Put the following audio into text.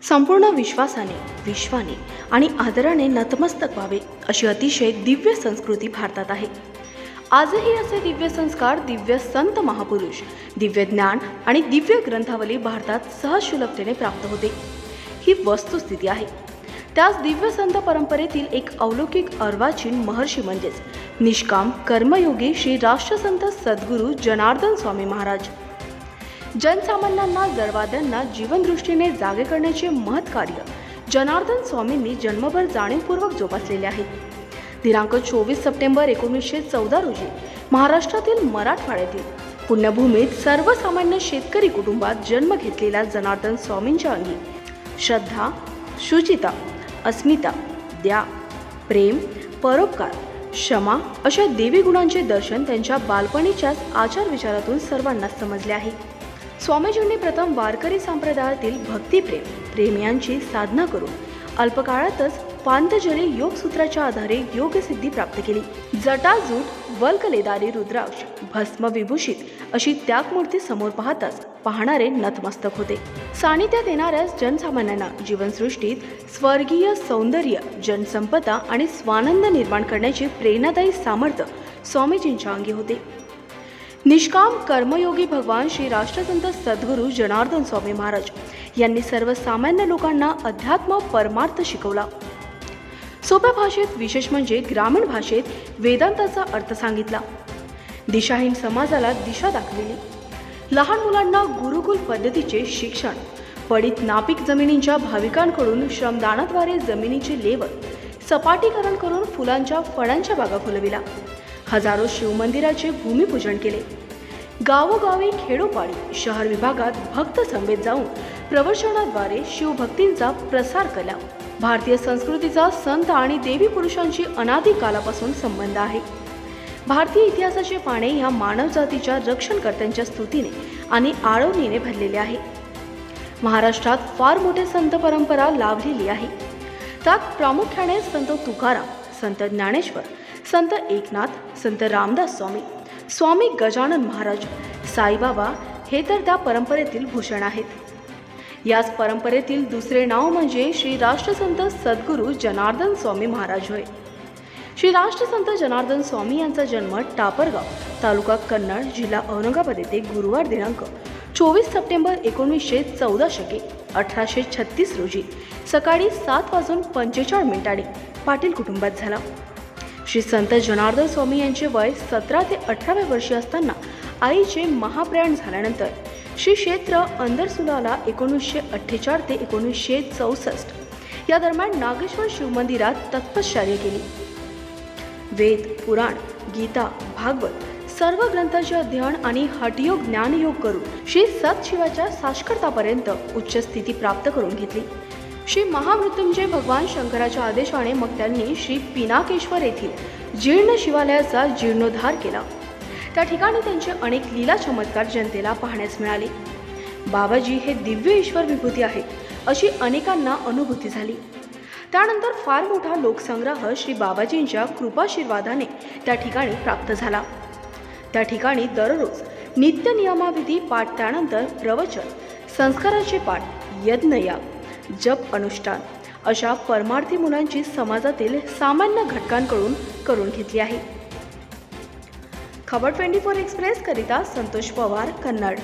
संपूर्ण विश्वाने आणि आदराने नतमस्तक व्हावे अशी अतिशय दिव्य संस्कृती भारतात आहे। आजही असे दिव्य संस्कार, दिव्य संत महापुरुष, दिव्य ज्ञान आणि दिव्य ग्रंथावली भारतात सहज सुलभतेने प्राप्त होते ही वस्तुस्थिती आहे। त्याच दिव्य संत परंपरेतील एक अलौकिक अर्वाचीन महर्षी म्हणजेच निष्काम कर्मयोगी श्री राष्ट्रसंत सद्गुरू जनार्दन स्वामी महाराज। जनसामान्यांना जडवाद्यांना जीवनदृष्टीने जागे करण्याचे महत् कार्य जनार्दन स्वामींनी जन्मभर जाणीवपूर्वक जोपासलेले आहे। दिनांक 24 सप्टेंबर 1914 रोजी महाराष्ट्रातील मराठवाड्यातील पुण्यभूमीत सर्वसामान्य शेतकरी कुटुंबात जन्म घेतलेल्या जनार्दन स्वामींच्या अंगी श्रद्धा, शुचिता, अस्मिता, दया, प्रेम, परोपकार, क्षमा अशा देवी गुणांचे दर्शन त्यांच्या बालपणीच्याच आचार विचारातून सर्वांना समजले आहे। स्वामीजींनी प्रथम वारकरी संप्रदायातील भक्तिप्रेम यांची साधना करून अल्पकाळातच पांतजली योगसूत्राच्या आधारे योगसिद्धी प्राप्त केली। जटाजूट वल्कलेदारी रुद्राक्ष भस्म विभूषित अशी त्यागमूर्ती समोर पाहताच पाहणारे नतमस्तक होते। सानिध्यात येणाऱ्याच जनसामान्यांना जीवनसृष्टीत स्वर्गीय सौंदर्य, जनसंपदा आणि स्वानंद निर्माण करण्याचे प्रेरणादायी सामर्थ्य स्वामीजींच्या अंगी होते। निष्काम कर्मयोगी भगवान श्री राष्ट्रसंत सद्गुरू जनार्दन स्वामी महाराज यांनी सर्वसामान्य लोकांना अध्यात्म परमार्थ शिकवला। सोप्या भाषेत, विशेष म्हणजे ग्रामीण भाषेत वेदांताचा अर्थ सांगितला। दिशाहीन समाजाला दिशा दाखविली। लहान मुलांना गुरुकुल पद्धतीचे शिक्षण, पडीत नापीक जमिनींच्या भाविकांकडून श्रमदानाद्वारे जमिनीची लेवल सपाटीकरण करून फुलांच्या फळांच्या बागा फुलविला। हजारो शिवमंदिराचे भूमिपूजन केले। गावोगावी, खेडोपाडी, शहर विभागात भक्त समवेत जाऊन प्रवचनाद्वारे शिवभक्तींचा प्रसार केला। भारतीय संस्कृतीचा संत आणि देवी पुरुषांची अनादी कालापासून संबंध आहे। भारतीय इतिहासाचे पाने ह्या मानवजातीच्या रक्षणकर्त्यांच्या स्तुतीने आणि आळवणीने भरलेले आहे। महाराष्ट्रात फार मोठे संत परंपरा लाभलेली आहे। त्यात प्रामुख्याने संत तुकाराम, संत ज्ञानेश्वर, संत एकनाथ, संत रामदास स्वामी, स्वामी गजानन महाराज, साईबाबा हे तर त्या परंपरेतील भूषण आहेत। याच परंपरेतील दुसरे नाव म्हणजे श्री राष्ट्रसंत सद्गुरू जनार्दन स्वामी महाराज होय। श्री राष्ट्रसंत जनार्दन स्वामी यांचा जन्म टापरगाव, तालुका कन्नड, जिल्हा औरंगाबाद येथे गुरुवार दिनांक 24 सप्टेंबर 1914 शके 1836 रोजी सकाळी 7:45 पाटील कुटुंबात झाला। श्री संत जनार्दन स्वामी यांचे वय 17 ते 18 वर्षे असताना आईचे महाप्रयाण झाल्यानंतर श्री क्षेत्र अंदरसुलाला 1948 ते 1964 या दरम्यान नागेश्वर शिवमंदिरात तपश्चर्या केली। वेद, पुराण, गीता, भागवत सर्व ग्रंथांचे अध्ययन आणि हठयोग ज्ञानयोग करून श्री सतशिवाच्या साक्षरतापर्यंत उच्च स्थिती प्राप्त करून घेतली। श्री महामृत्युंजय भगवान शंकराच्या आदेशाने मग त्यांनी श्री पिनाकेश्वर येथील जीर्ण शिवालयाचा जीर्णोद्धार केला। त्या ठिकाणी त्यांचे अनेक लीला चमत्कार जनतेला पाहण्यास मिळाले। बाबाजी हे दिव्य ईश्वर विभूती आहेत अशी अनेकांना अनुभूती झाली। त्यानंतर फार मोठा लोकसंग्रह श्री बाबाजींच्या कृपाशीर्वादाने त्या ठिकाणी प्राप्त झाला। त्या ठिकाणी दररोज नित्य नियमाविधी पाठ, त्यानंतर प्रवचन, संस्काराचे पाठ, यज्ञयाग, जप, अनुष्ठान अशा परमार्थी मुलांची समाजातील सामान्य घटकांकडून करून घेतली आहे। खबर 24 एक्सप्रेस करिता संतोष पवार, कन्नड।